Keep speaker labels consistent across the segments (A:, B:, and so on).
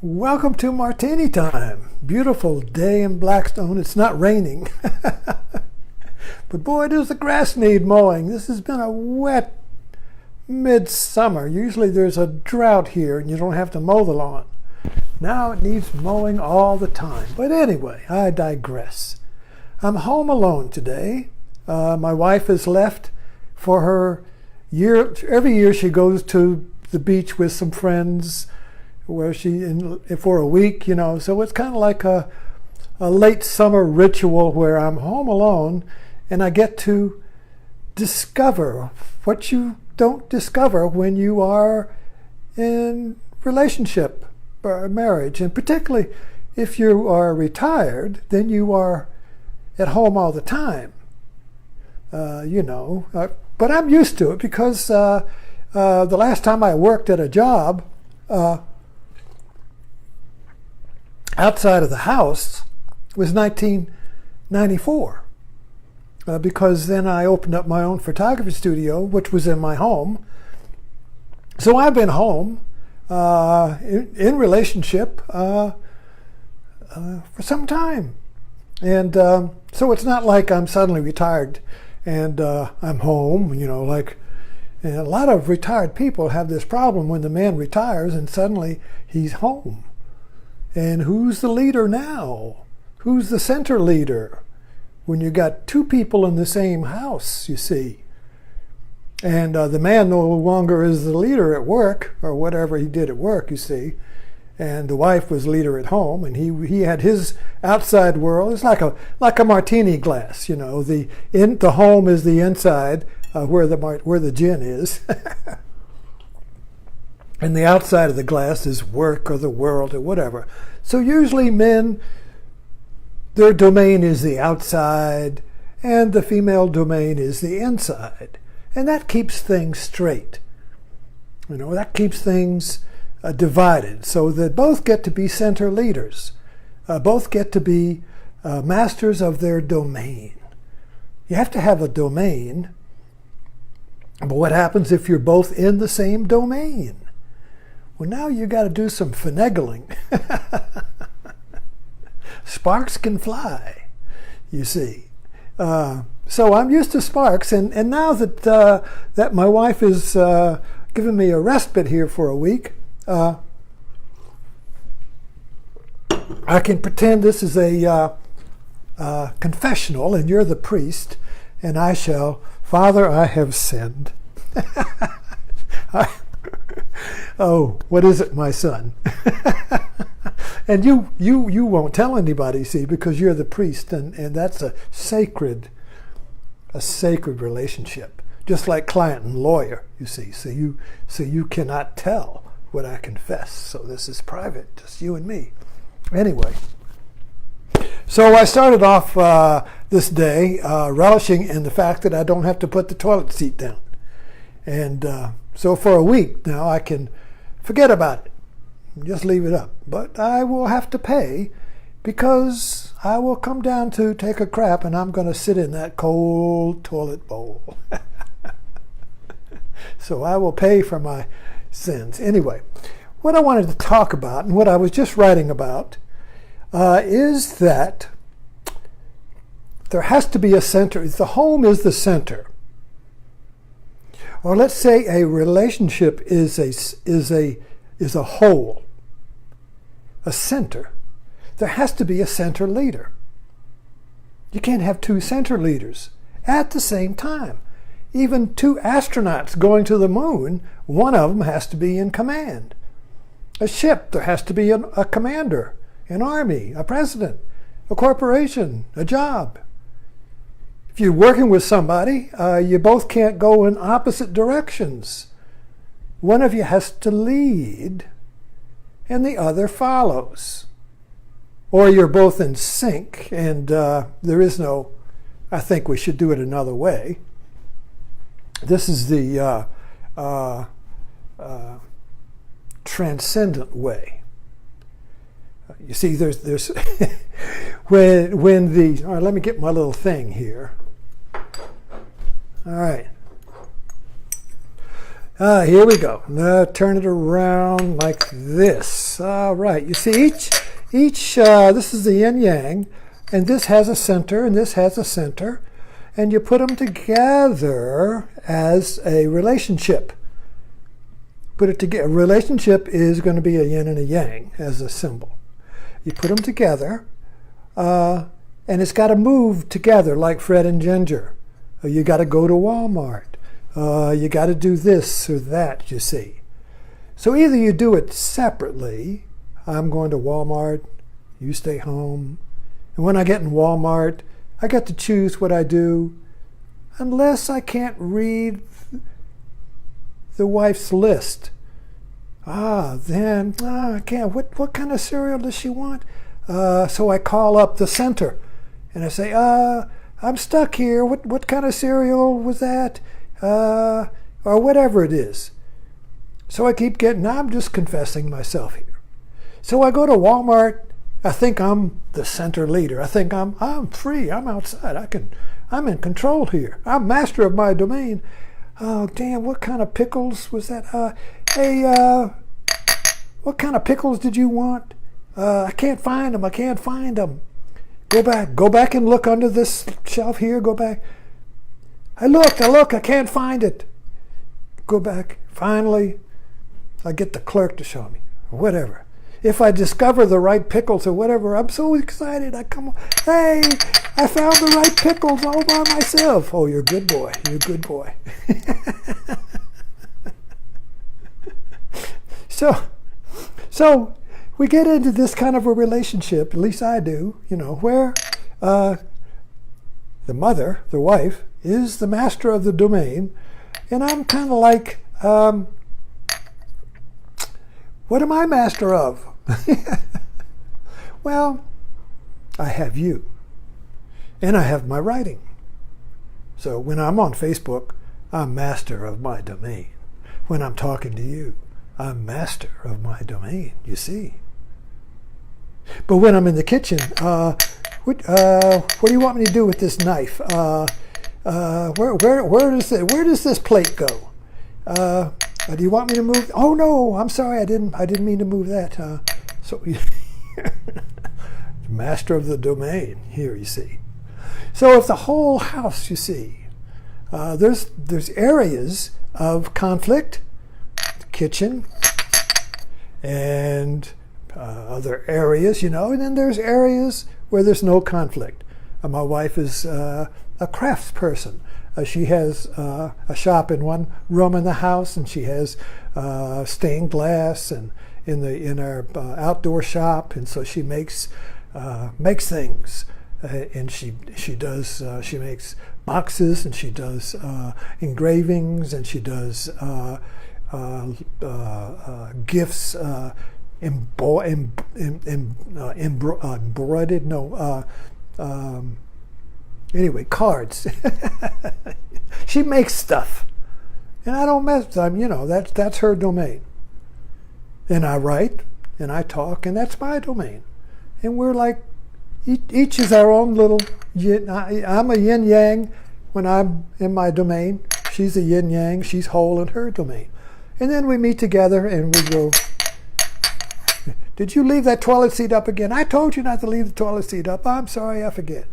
A: Welcome to Martini Time. Beautiful day in Blackstone. It's not raining. But boy, does the grass need mowing. This has been a wet midsummer. Usually there's a drought here and you don't have to mow the lawn. Now it needs mowing all the time. But anyway, I digress. I'm home alone today. My wife has left for her year. Every year she goes to the beach with some friends where for a week, so it's kind of like a late summer ritual where I'm home alone and I get to discover what you don't discover when you are in relationship or marriage. And particularly if you are retired, then you are at home all the time, but I'm used to it because the last time I worked at a job, outside of the house was 1994, because then I opened up my own photography studio, which was in my home. So I've been home in relationship for some time. And so it's not like I'm suddenly retired and I'm home, and a lot of retired people have this problem when the man retires and suddenly he's home. And who's the leader now? Who's the center leader? When you got two people in the same house, you see. And the man no longer is the leader at work, or whatever he did at work, you see. And the wife was leader at home, and he had his outside world. It's like a martini glass, the home is the inside, where the gin is. And the outside of the glass is work or the world or whatever. So usually men, their domain is the outside and the female domain is the inside. And that keeps things straight. That keeps things divided so that both get to be center leaders. Both get to be masters of their domain. You have to have a domain. But what happens if you're both in the same domain? Well, now you got to do some finagling. Sparks can fly, you see. So I'm used to sparks, and now that my wife is giving me a respite here for a week, I can pretend this is a confessional, and you're the priest, and I shall, Father, I have sinned. Oh, what is it, my son? And you won't tell anybody, see, because you're the priest, and that's a sacred relationship, just like client and lawyer, you see. So you cannot tell what I confess. So this is private, just you and me. Anyway, so I started off this day relishing in the fact that I don't have to put the toilet seat down, and so for a week now I can forget about it. Just leave it up. But I will have to pay because I will come down to take a crap and I'm going to sit in that cold toilet bowl. So I will pay for my sins. Anyway, what I wanted to talk about and what I was just writing about is that there has to be a center. The home is the center. Or let's say a relationship is a whole, a center. There has to be a center leader. You can't have two center leaders at the same time. Even two astronauts going to the moon, one of them has to be in command. A ship, there has to be a commander, an army, a president, a corporation, a job. If you're working with somebody, you both can't go in opposite directions. One of you has to lead and the other follows. Or you're both in sync and there is no, I think we should do it another way. This is the transcendent way. You see, there's when the, all right, let me get my little thing here. All right. Here we go. Now turn it around like this. All right. You see, each this is the yin yang, and this has a center, and this has a center, and you put them together as a relationship. Put it together. A relationship is going to be a yin and a yang as a symbol. You put them together, and it's got to move together like Fred and Ginger. You got to go to Walmart. You got to do this or that, you see. So either you do it separately. I'm going to Walmart, you stay home. And when I get in Walmart, I get to choose what I do, unless I can't read the wife's list. Then I can't. What kind of cereal does she want? So I call up the center, and I say, I'm stuck here. What kind of cereal was that? Or whatever it is. So I keep getting, I'm just confessing myself here. So I go to Walmart. I think I'm the center leader. I think I'm free. I'm outside. I'm in control here. I'm master of my domain. Oh, damn, what kind of pickles was that? Hey, what kind of pickles did you want? I can't find them. Go back and look under this shelf here. Go back. I look, I can't find it. Go back. Finally, I get the clerk to show me, or whatever. If I discover the right pickles or whatever, I'm so excited. I come, hey, I found the right pickles all by myself. Oh, you're a good boy. You're a good boy. So we get into this kind of a relationship, at least I do, where the mother, the wife, is the master of the domain, and I'm kind of like, what am I master of? Well, I have you, and I have my writing. So when I'm on Facebook, I'm master of my domain. When I'm talking to you, I'm master of my domain, you see. But when I'm in the kitchen, what do you want me to do with this knife? Where does this plate go? Do you want me to move? Oh no, I'm sorry, I didn't mean to move that. So master of the domain here, you see. So if the whole house, you see, there's areas of conflict, the kitchen, and other areas, and then there's areas where there's no conflict. My wife is a crafts person. She has a shop in one room in the house, and she has stained glass and in our outdoor shop, and so she makes things, and she makes boxes, and she does engravings, and she does gifts, embroidered, anyway, cards. She makes stuff, and I don't mess with them. That's her domain. And I write, and I talk, and that's my domain. And we're like, each is our own little yin. I'm a yin yang when I'm in my domain. She's a yin yang. She's whole in her domain. And then we meet together, and we go, did you leave that toilet seat up again? I told you not to leave the toilet seat up. I'm sorry, I forget.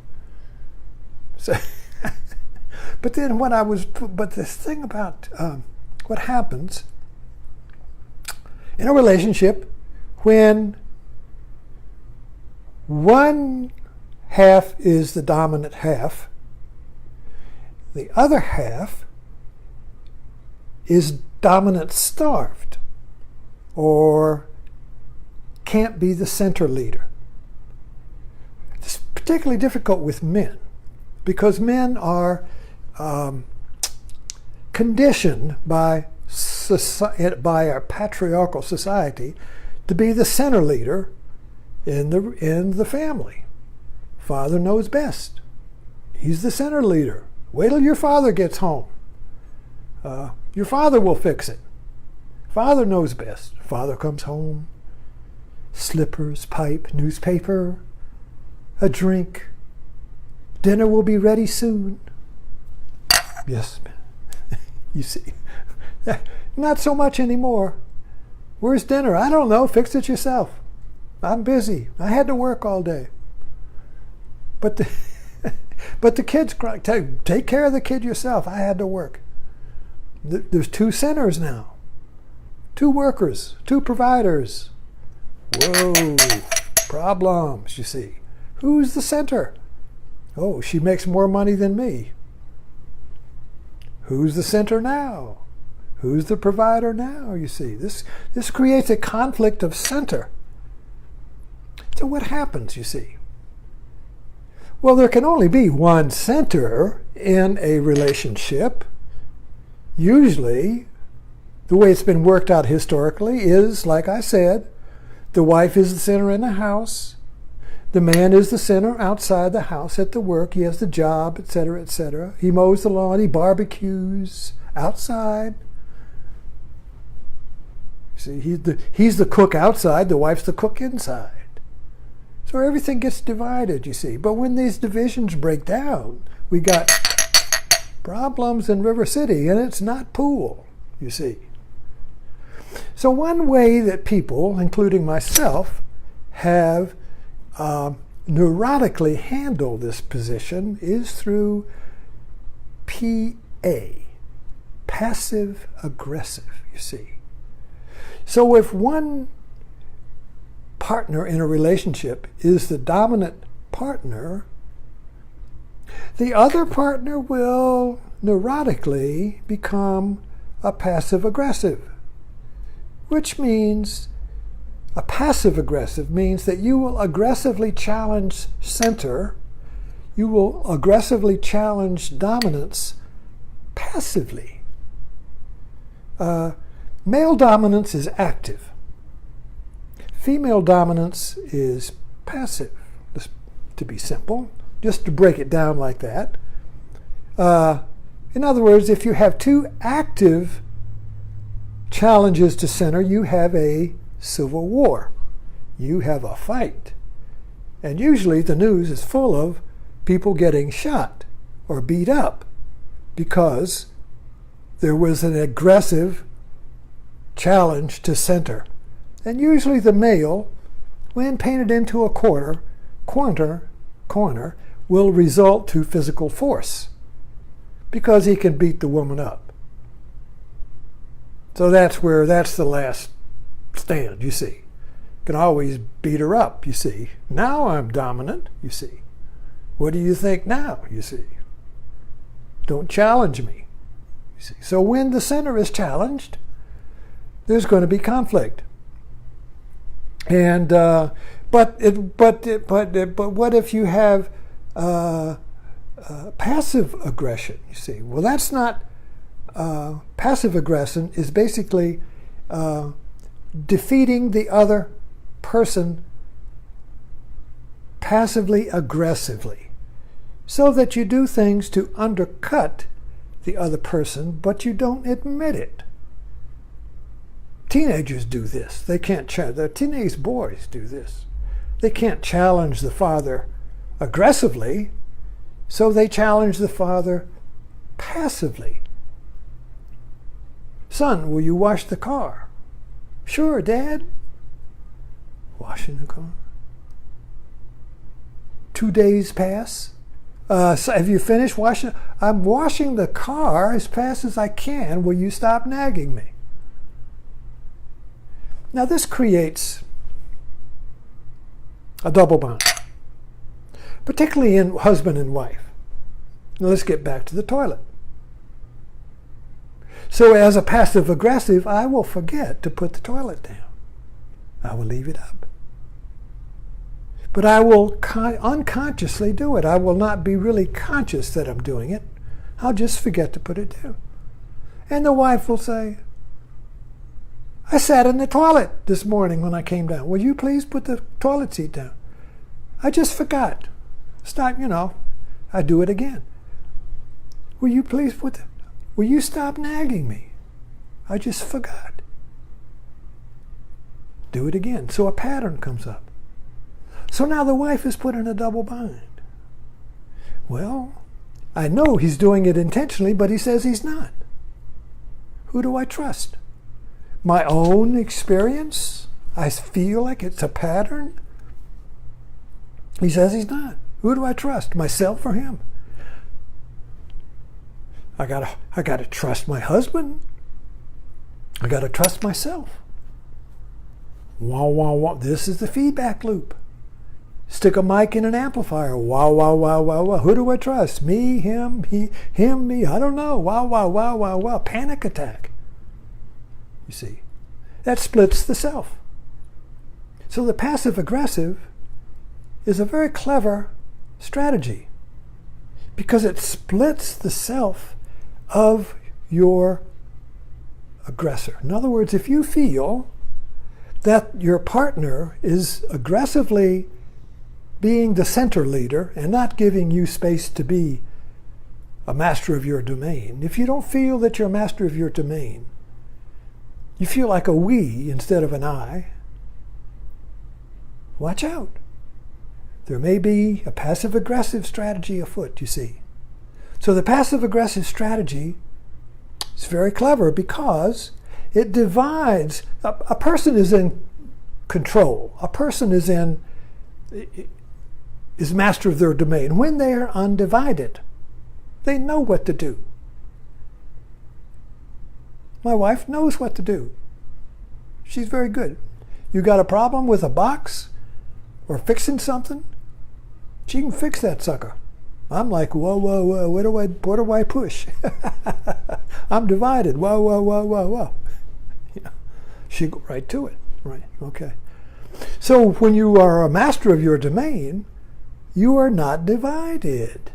A: So, but then but this thing about what happens in a relationship when one half is the dominant half, the other half is dominant starved, or can't be the center leader. It's particularly difficult with men, because men are conditioned by our patriarchal society to be the center leader in the family. Father knows best. He's the center leader. Wait till your father gets home. Your father will fix it. Father knows best. Father comes home. Slippers, pipe, newspaper, a drink. Dinner will be ready soon. Yes, you see. Not so much anymore. Where's dinner? I don't know. Fix it yourself. I'm busy. I had to work all day. But the kids cry, take care of the kid yourself. I had to work. There's two centers now. Two workers, two providers. Whoa, problems, you see. Who's the center? Oh, she makes more money than me. Who's the center now? Who's the provider now, you see? This creates a conflict of center. So what happens, you see? Well, there can only be one center in a relationship. Usually, the way it's been worked out historically is, like I said, the wife is the center in the house. The man is the center outside the house at the work. He has the job, etc., etc. He mows the lawn. He barbecues outside. See, he's the cook outside. The wife's the cook inside. So everything gets divided, you see. But when these divisions break down, we got problems in River City, and it's not Poole, you see. So one way that people, including myself, have neurotically handled this position is through PA, passive aggressive, you see. So if one partner in a relationship is the dominant partner, the other partner will neurotically become a passive aggressive, which means a passive aggressive means that you will aggressively challenge center, you will aggressively challenge dominance passively. Male dominance is active. Female dominance is passive, just to be simple, just to break it down like that. In other words, if you have two active challenges to center, you have a civil war. You have a fight. And usually the news is full of people getting shot or beat up because there was an aggressive challenge to center. And usually the male, when painted into a corner, will result to physical force because he can beat the woman up. So that's the last stand, you see. Can always beat her up, you see. Now I'm dominant, you see. What do you think now, you see? Don't challenge me, you see. So when the center is challenged, there's going to be conflict. And but what if you have passive aggression? You see, well, that's not passive aggression. Is basically defeating the other person passively aggressively, so that you do things to undercut the other person, but you don't admit it. Teenagers do this. They can't challenge. The teenage boys do this. They can't challenge the father aggressively, so they challenge the father passively. Son, will you wash the car? Sure, Dad. Washing the car. 2 days pass. So have you finished washing? I'm washing the car as fast as I can. Will you stop nagging me? Now this creates a double bond, particularly in husband and wife. Now let's get back to the toilet. So as a passive aggressive, I will forget to put the toilet down. I will leave it up. But I will unconsciously do it. I will not be really conscious that I'm doing it. I'll just forget to put it down. And the wife will say, I sat in the toilet this morning when I came down. Will you please put the toilet seat down? I just forgot. Stop, I do it again. Will you please will you stop nagging me? I just forgot. Do it again. So a pattern comes up. So now the wife is put in a double bind. Well, I know he's doing it intentionally, but he says he's not. Who do I trust? my own experience? I feel like it's a pattern. He says he's not. Who do I trust, myself or him? I gotta trust my husband. I gotta trust myself. Wow, wow, wow. This is the feedback loop. Stick a mic in an amplifier. Wow, wow, wow, wow, wow. Who do I trust? Me, him, him, me. I don't know. Wow, wow, wow, wow, wow. Panic attack. You see, that splits the self. So the passive aggressive is a very clever strategy because it splits the self of your aggressor. In other words, if you feel that your partner is aggressively being the center leader and not giving you space to be a master of your domain, if you don't feel that you're a master of your domain, you feel like a we instead of an I, watch out. There may be a passive-aggressive strategy afoot, you see. So the passive-aggressive strategy is very clever because it divides. A person is in control. A person is master of their domain when they are undivided. They know what to do. My wife knows what to do. She's very good. You got a problem with a box or fixing something? She can fix that sucker. I'm like, whoa, whoa, whoa, what do I push? I'm divided. Whoa, whoa, whoa, whoa, whoa. Yeah. She go right to it. Right, okay. So when you are a master of your domain, you are not divided.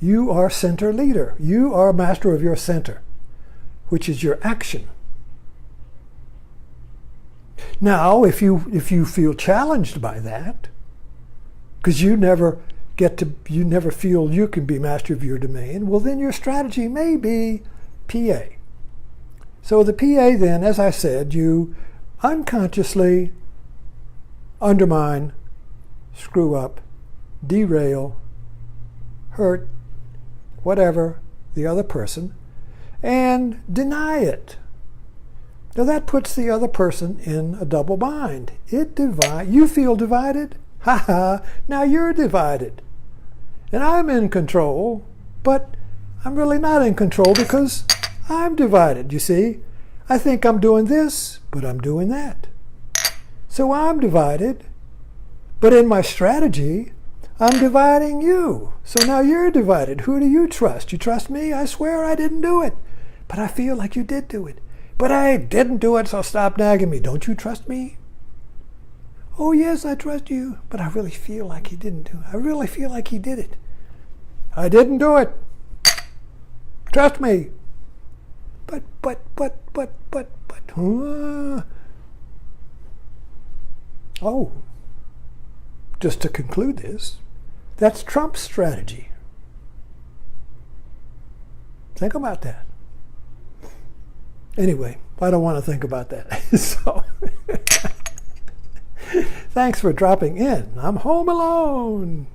A: You are center leader. You are master of your center, which is your action. Now, if you feel challenged by that, because you never feel you can be master of your domain, well, then your strategy may be PA. So the PA then, as I said, you unconsciously undermine, screw up, derail, hurt, whatever, the other person, and deny it. Now that puts the other person in a double bind. You feel divided? Ha ha, now you're divided. And I'm in control, but I'm really not in control because I'm divided, you see. I think I'm doing this, but I'm doing that. So I'm divided, but in my strategy, I'm dividing you. So now you're divided. Who do you trust? You trust me? I swear I didn't do it. But I feel like you did do it. But I didn't do it, so stop nagging me. Don't you trust me? Oh, yes, I trust you. But I really feel like he didn't do it. I really feel like he did it. I didn't do it. Trust me. But. Oh, just to conclude this, that's Trump's strategy. Think about that. Anyway, I don't want to think about that. So, thanks for dropping in. I'm home alone.